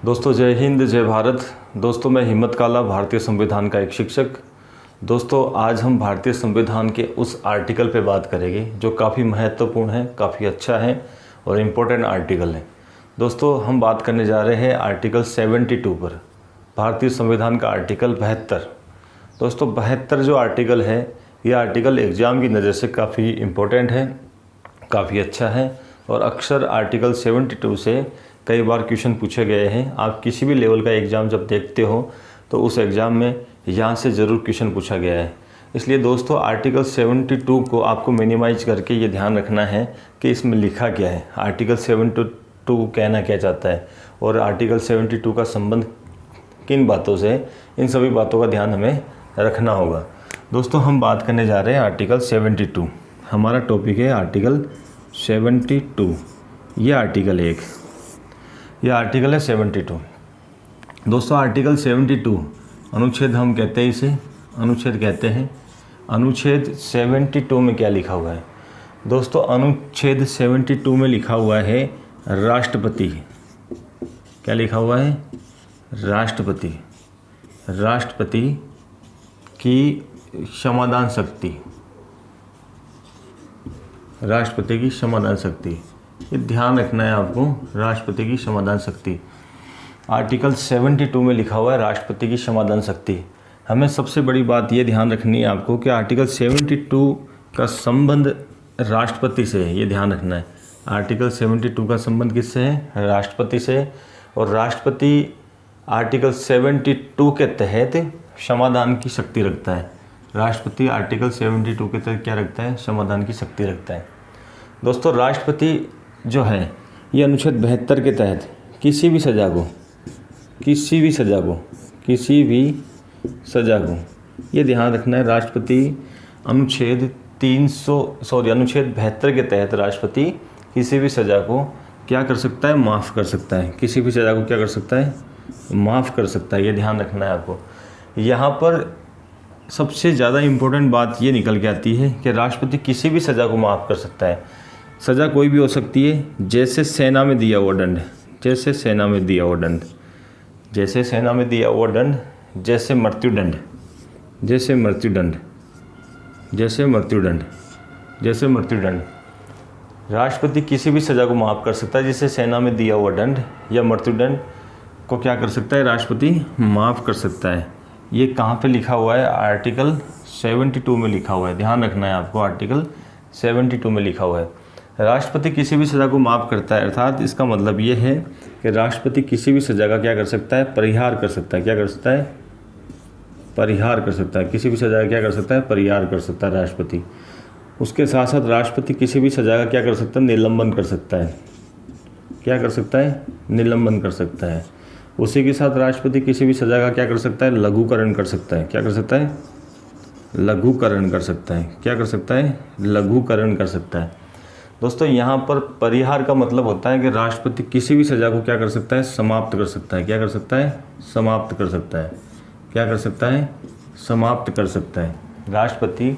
दोस्तों जय हिंद जय भारत। दोस्तों मैं हिम्मत काला, भारतीय संविधान का एक शिक्षक। दोस्तों आज हम भारतीय संविधान के उस आर्टिकल पे बात करेंगे जो काफ़ी महत्वपूर्ण है, काफ़ी अच्छा है और इम्पोर्टेंट आर्टिकल है। दोस्तों हम बात करने जा रहे हैं आर्टिकल 72 पर, भारतीय संविधान का आर्टिकल 72। दोस्तों 72 जो आर्टिकल है, ये आर्टिकल एग्ज़ाम की नज़र से काफ़ी इम्पोर्टेंट है, काफ़ी अच्छा है और अक्सर आर्टिकल 72 से कई बार क्वेश्चन पूछे गए हैं। आप किसी भी लेवल का एग्ज़ाम जब देखते हो तो उस एग्ज़ाम में यहाँ से ज़रूर क्वेश्चन पूछा गया है। इसलिए दोस्तों आर्टिकल 72 को आपको मिनिमाइज करके ये ध्यान रखना है कि इसमें लिखा क्या है, आर्टिकल 72 कहना क्या चाहता है और आर्टिकल 72 का संबंध किन बातों से, इन सभी बातों का ध्यान हमें रखना होगा। दोस्तों हम बात करने जा रहे हैं आर्टिकल 72। हमारा टॉपिक है आर्टिकल 72। ये आर्टिकल है ये आर्टिकल है 72। दोस्तों आर्टिकल 72 अनुच्छेद हम कहते हैं, इसे अनुच्छेद कहते हैं। अनुच्छेद 72 में क्या लिखा हुआ है दोस्तों? अनुच्छेद 72 में लिखा हुआ है राष्ट्रपति। क्या लिखा हुआ है? राष्ट्रपति। राष्ट्रपति की क्षमादान शक्ति, राष्ट्रपति की क्षमादान शक्ति, ये ध्यान रखना है आपको। राष्ट्रपति की क्षमादान शक्ति आर्टिकल 72 में लिखा हुआ है, राष्ट्रपति की क्षमादान शक्ति। हमें सबसे बड़ी बात ये ध्यान रखनी है आपको कि आर्टिकल 72 का संबंध राष्ट्रपति से है, ये ध्यान रखना है। आर्टिकल 72 का संबंध किससे है? राष्ट्रपति से। और राष्ट्रपति आर्टिकल 72 के तहत क्षमादान की शक्ति रखता है। राष्ट्रपति आर्टिकल 72 के तहत क्या रखता है? क्षमादान की शक्ति रखता है। दोस्तों राष्ट्रपति जो है ये अनुच्छेद 72 के तहत किसी भी सज़ा को ये ध्यान रखना है। राष्ट्रपति अनुच्छेद 72 के तहत राष्ट्रपति किसी भी सज़ा को क्या कर सकता है? माफ़ कर सकता है। किसी भी सज़ा को क्या कर सकता है? माफ़ कर सकता है। ये ध्यान रखना है आपको। यहाँ पर सबसे ज़्यादा इम्पोर्टेंट बात ये निकल के आती है कि राष्ट्रपति किसी भी सज़ा को माफ़ कर सकता है। सज़ा कोई भी हो सकती है, जैसे सेना में दिया हुआ दंड, जैसे सेना में दिया हुआ दंड, जैसे सेना में दिया हुआ दंड, जैसे मृत्युदंड, जैसे मृत्युदंड, जैसे मृत्युदंड, जैसे मृत्युदंड। राष्ट्रपति किसी भी सज़ा को माफ़ कर सकता है, जैसे सेना में दिया हुआ दंड या मृत्युदंड को क्या कर सकता है? राष्ट्रपति माफ़ कर सकता है। ये कहाँ पे लिखा हुआ है? आर्टिकल 72 में लिखा हुआ है। ध्यान रखना है आपको, आर्टिकल 72 में लिखा हुआ है। राष्ट्रपति किसी भी सज़ा को माफ़ करता है, अर्थात इसका मतलब ये है कि राष्ट्रपति किसी भी सज़ा का क्या कर सकता है? परिहार कर सकता है। क्या कर सकता है? परिहार कर सकता है। किसी भी सज़ा का क्या कर सकता है? परिहार कर सकता है राष्ट्रपति। उसके साथ साथ राष्ट्रपति किसी भी सज़ा का क्या कर सकता है? निलंबन कर सकता है। क्या कर सकता है? निलंबन कर सकता है। उसी के साथ राष्ट्रपति किसी भी सज़ा का क्या कर सकता है? लघुकरण कर सकता है। क्या कर सकता है? लघुकरण कर सकता है। क्या कर सकता है? लघुकरण कर सकता है। दोस्तों यहाँ पर परिहार का मतलब होता है कि राष्ट्रपति किसी भी सज़ा को क्या कर सकता है? समाप्त कर सकता है। क्या कर सकता है? समाप्त कर सकता है। क्या कर सकता है? समाप्त कर सकता है। राष्ट्रपति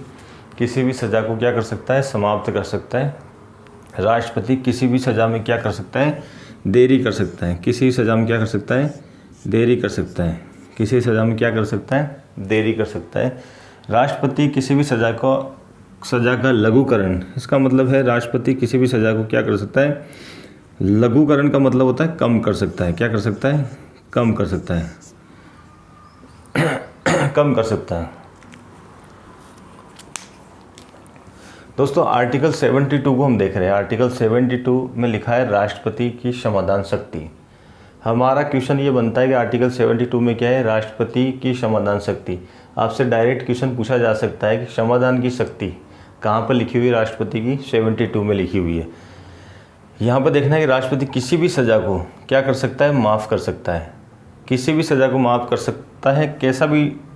किसी भी सज़ा को क्या कर सकता है? समाप्त कर सकता है। राष्ट्रपति किसी भी सज़ा में क्या कर सकता है? देरी कर सकता है। किसी सज़ा में क्या कर सकता है? देरी कर सकता है। किसी सज़ा में क्या कर सकता है? देरी कर सकता है। राष्ट्रपति किसी भी सज़ा का लघुकरण, इसका मतलब है राष्ट्रपति किसी भी सज़ा को क्या कर सकता है? लघुकरण का मतलब होता है कम कर सकता है। क्या कर सकता है? कम कर सकता है। कम कर सकता है। दोस्तों आर्टिकल 72 को हम देख रहे हैं। आर्टिकल 72 में लिखा है राष्ट्रपति की क्षमादान शक्ति। हमारा क्वेश्चन ये बनता है कि आर्टिकल 72 में क्या है? राष्ट्रपति की क्षमादान शक्ति। आपसे डायरेक्ट क्वेश्चन पूछा जा सकता है कि क्षमादान की शक्ति कहाँ पर लिखी हुई है? राष्ट्रपति की 72 में लिखी हुई है। यहाँ पर देखना है कि राष्ट्रपति किसी भी सज़ा को क्या कर सकता है? माफ़ कर सकता है। किसी भी सज़ा को माफ़ कर सकता है।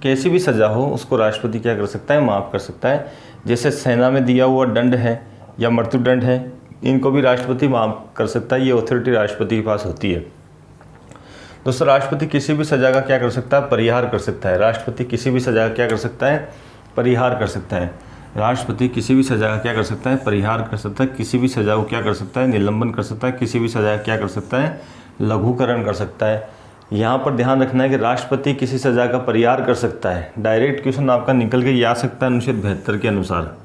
कैसी भी सज़ा हो उसको राष्ट्रपति क्या कर सकता है? माफ़ कर सकता है। जैसे सेना में दिया हुआ दंड है या मृत्युदंड है, इनको भी राष्ट्रपति माफ़ कर सकता है। ये अथॉरिटी राष्ट्रपति के पास होती है। दोस्तों राष्ट्रपति किसी भी सज़ा का क्या कर सकता है? परिहार कर सकता है। राष्ट्रपति किसी भी सज़ा का क्या कर सकता है? परिहार कर सकता है। राष्ट्रपति किसी भी सज़ा का क्या कर सकता है, परिहार कर सकता है, किसी भी सज़ा को क्या कर सकता है, निलंबन कर सकता है, किसी भी सज़ा का क्या कर सकता है, लघुकरण कर सकता है। यहाँ पर ध्यान रखना है कि राष्ट्रपति किसी सज़ा का परिहार कर सकता है। डायरेक्ट क्वेश्चन आपका निकल के ये आ सकता है अनुच्छेद 72 के अनुसार।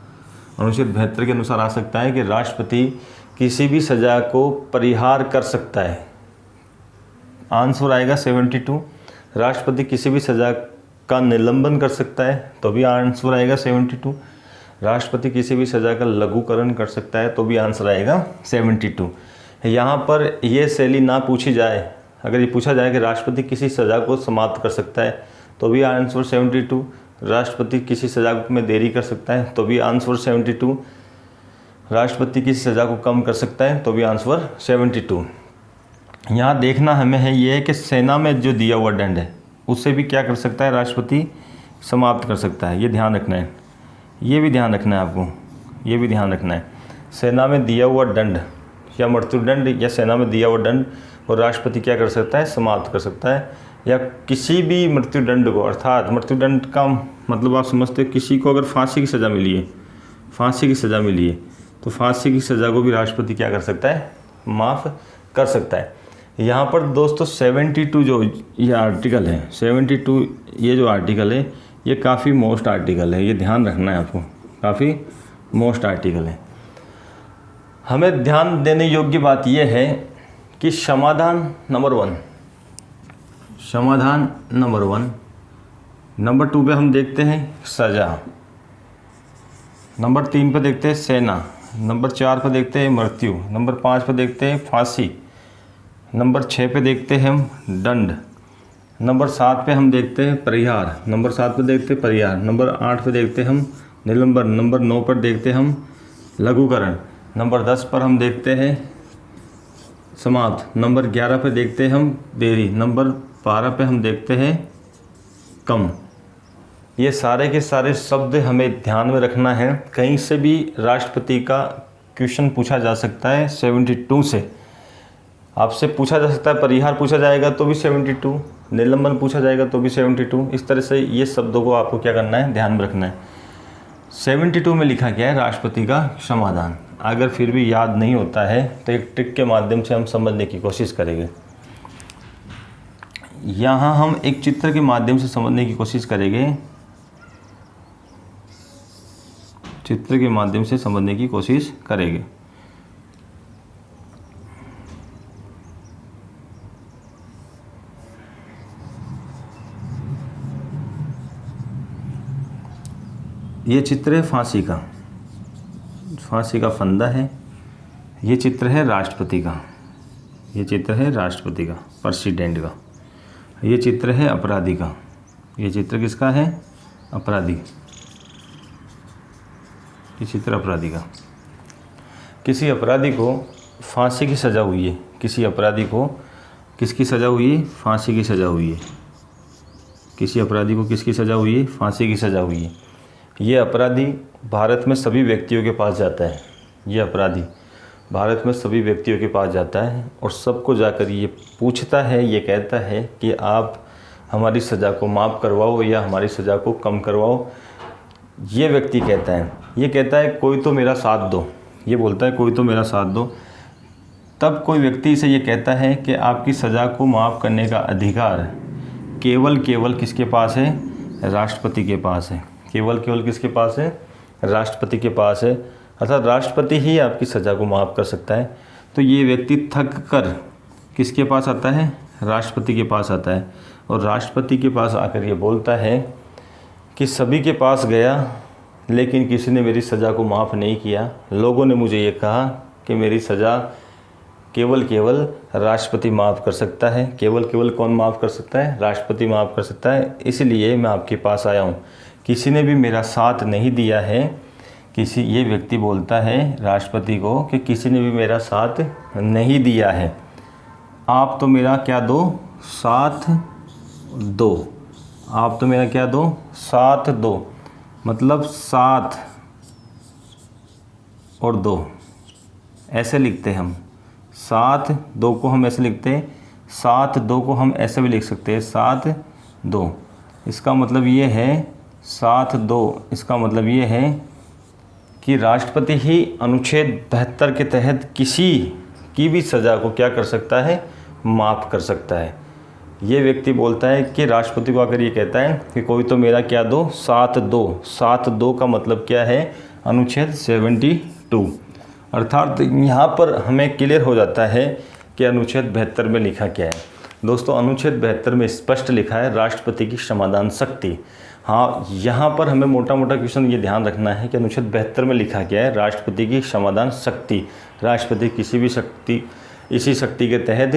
अनुच्छेद 72 के अनुसार आ सकता है कि राष्ट्रपति किसी भी सज़ा को परिहार कर सकता है। आंसर आएगा 72। राष्ट्रपति किसी भी सज़ा का निलंबन कर सकता है तो भी आंसर आएगा 72। राष्ट्रपति किसी भी सज़ा का लघुकरण कर सकता है तो भी आंसर आएगा 72। यहाँ पर ये शैली ना पूछी जाए, अगर ये पूछा जाए कि राष्ट्रपति किसी सज़ा को समाप्त कर सकता है तो भी आंसर 72। राष्ट्रपति किसी सज़ा में देरी कर सकता है तो भी आंसर 72। राष्ट्रपति किसी सज़ा को कम कर सकता है तो भी आंसर 72। यहाँ देखना हमें है ये कि सेना में जो दिया हुआ दंड है उससे भी क्या कर सकता है, राष्ट्रपति समाप्त कर सकता है। ये ध्यान रखना है, ये भी ध्यान रखना है आपको, ये भी ध्यान रखना है। सेना में दिया हुआ दंड या मृत्युदंड या सेना में दिया हुआ दंड और राष्ट्रपति क्या कर सकता है, समाप्त कर सकता है। या किसी भी मृत्युदंड को, अर्थात मृत्युदंड का मतलब आप समझते हो किसी को अगर फांसी की सज़ा मिली है, फांसी की सज़ा मिली है तो फांसी की सज़ा को भी राष्ट्रपति क्या कर सकता है, माफ़ कर सकता है। यहाँ पर दोस्तों 72 जो ये आर्टिकल है, 72 ये जो आर्टिकल है ये काफ़ी मोस्ट आर्टिकल है, ये ध्यान रखना है आपको, काफ़ी मोस्ट आर्टिकल है। हमें ध्यान देने योग्य बात यह है कि समाधान नंबर 1, समाधान नंबर 1, नंबर 2 पे हम देखते हैं सज़ा, नंबर 3 पे देखते हैं सेना, नंबर 4 पे देखते हैं मृत्यु, नंबर 5 पे देखते हैं फांसी, नंबर 6 पे देखते हैं हम दंड, नंबर 7 पे हम देखते हैं परिहार, नंबर 7 पे देखते हैं परिहार, नंबर 8 पे देखते हैं हम निलंबन, नंबर 9 पर देखते हैं हम लघुकरण, नंबर 10 पर हम देखते हैं समाप्त, नंबर 11 पे देखते हैं हम देरी, नंबर 12 पे हम देखते हैं कम। ये सारे के सारे शब्द हमें ध्यान में रखना है। कहीं से भी राष्ट्रपति का क्वेश्चन पूछा जा सकता है 72 से। आपसे पूछा जा सकता है, परिहार पूछा जाएगा तो भी 72, निलंबन पूछा जाएगा तो भी 72। इस तरह से ये शब्दों को आपको क्या करना है, ध्यान में रखना है। 72 में लिखा गया है राष्ट्रपति का समाधान। अगर फिर भी याद नहीं होता है तो एक ट्रिक के माध्यम से हम समझने की कोशिश करेंगे। यहाँ हम एक चित्र के माध्यम से समझने की कोशिश करेंगे, चित्र के माध्यम से समझने की कोशिश करेंगे। ये चित्र है फांसी का, फांसी का फंदा है। ये चित्र है राष्ट्रपति का, ये चित्र है राष्ट्रपति का, प्रेसिडेंट का। ये चित्र है अपराधी का, ये चित्र किसका है, अपराधी, ये चित्र अपराधी का। किसी अपराधी को फांसी की सज़ा हुई है, किसी अपराधी को किसकी सज़ा हुई है, फांसी की सज़ा हुई है। किसी अपराधी को किसकी सज़ा हुई है, फांसी की सज़ा हुई है। ये अपराधी भारत में सभी व्यक्तियों के पास जाता है, ये अपराधी भारत में सभी व्यक्तियों के पास जाता है और सबको जाकर ये पूछता है, ये कहता है कि आप हमारी सज़ा को माफ़ करवाओ या हमारी सज़ा को कम करवाओ। ये व्यक्ति कहता है, ये कहता है कोई तो मेरा साथ दो, ये बोलता है कोई तो मेरा साथ दो। तब कोई व्यक्ति इसे ये कहता है कि आपकी सज़ा को माफ़ करने का अधिकार केवल किसके पास है, राष्ट्रपति के पास है। केवल किसके पास है, राष्ट्रपति के पास है। अर्थात राष्ट्रपति ही आपकी सज़ा को माफ़ कर सकता है। तो ये व्यक्ति थक कर किसके पास आता है, राष्ट्रपति के पास आता है और राष्ट्रपति के पास आकर ये बोलता है कि सभी के पास गया लेकिन किसी ने मेरी सज़ा को माफ़ नहीं किया। लोगों ने मुझे ये कहा कि मेरी सज़ा केवल राष्ट्रपति माफ़ कर सकता है। केवल कौन माफ़ कर सकता है, राष्ट्रपति माफ़ कर सकता है। इसलिए मैं आपके पास आया हूँ। किसी ने भी मेरा साथ नहीं दिया है। ये व्यक्ति बोलता है राष्ट्रपति को कि किसी ने भी मेरा साथ नहीं दिया है, आप तो मेरा क्या दो, साथ दो। आप तो मेरा क्या दो, साथ दो। मतलब साथ और दो ऐसे लिखते हैं हम। साथ दो को हम ऐसे लिखते हैं, साथ दो को हम ऐसे भी लिख सकते हैं, साथ दो। इसका मतलब ये है साथ दो, इसका मतलब ये है कि राष्ट्रपति ही अनुच्छेद 72 के तहत किसी की भी सज़ा को क्या कर सकता है, माफ़ कर सकता है। ये व्यक्ति बोलता है कि राष्ट्रपति को आकर ये कहता है कि कोई तो मेरा क्या दो, साथ दो। साथ दो का मतलब क्या है, अनुच्छेद 72। अर्थात यहाँ पर हमें क्लियर हो जाता है कि अनुच्छेद 72 में लिखा क्या है। दोस्तों अनुच्छेद 72 में स्पष्ट लिखा है राष्ट्रपति की क्षमादान शक्ति। हाँ, यहाँ पर हमें मोटा मोटा क्वेश्चन ये ध्यान रखना है कि अनुच्छेद 72 में लिखा क्या है, राष्ट्रपति की क्षमादान शक्ति। राष्ट्रपति किसी भी शक्ति, इसी शक्ति के तहत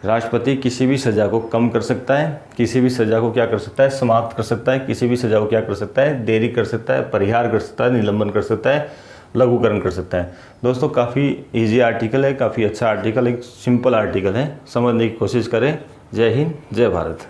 राष्ट्रपति किसी भी सज़ा को कम कर सकता है, किसी भी सज़ा को क्या कर सकता है, समाप्त कर सकता है, किसी भी सज़ा को क्या कर सकता है, देरी कर सकता है, परिहार कर सकता है, निलंबन कर सकता है, लघुकरण कर सकता है। दोस्तों काफ़ी इजी आर्टिकल है, काफ़ी अच्छा आर्टिकल, एक सिंपल आर्टिकल है, समझने की कोशिश करें। जय हिंद, जय भारत।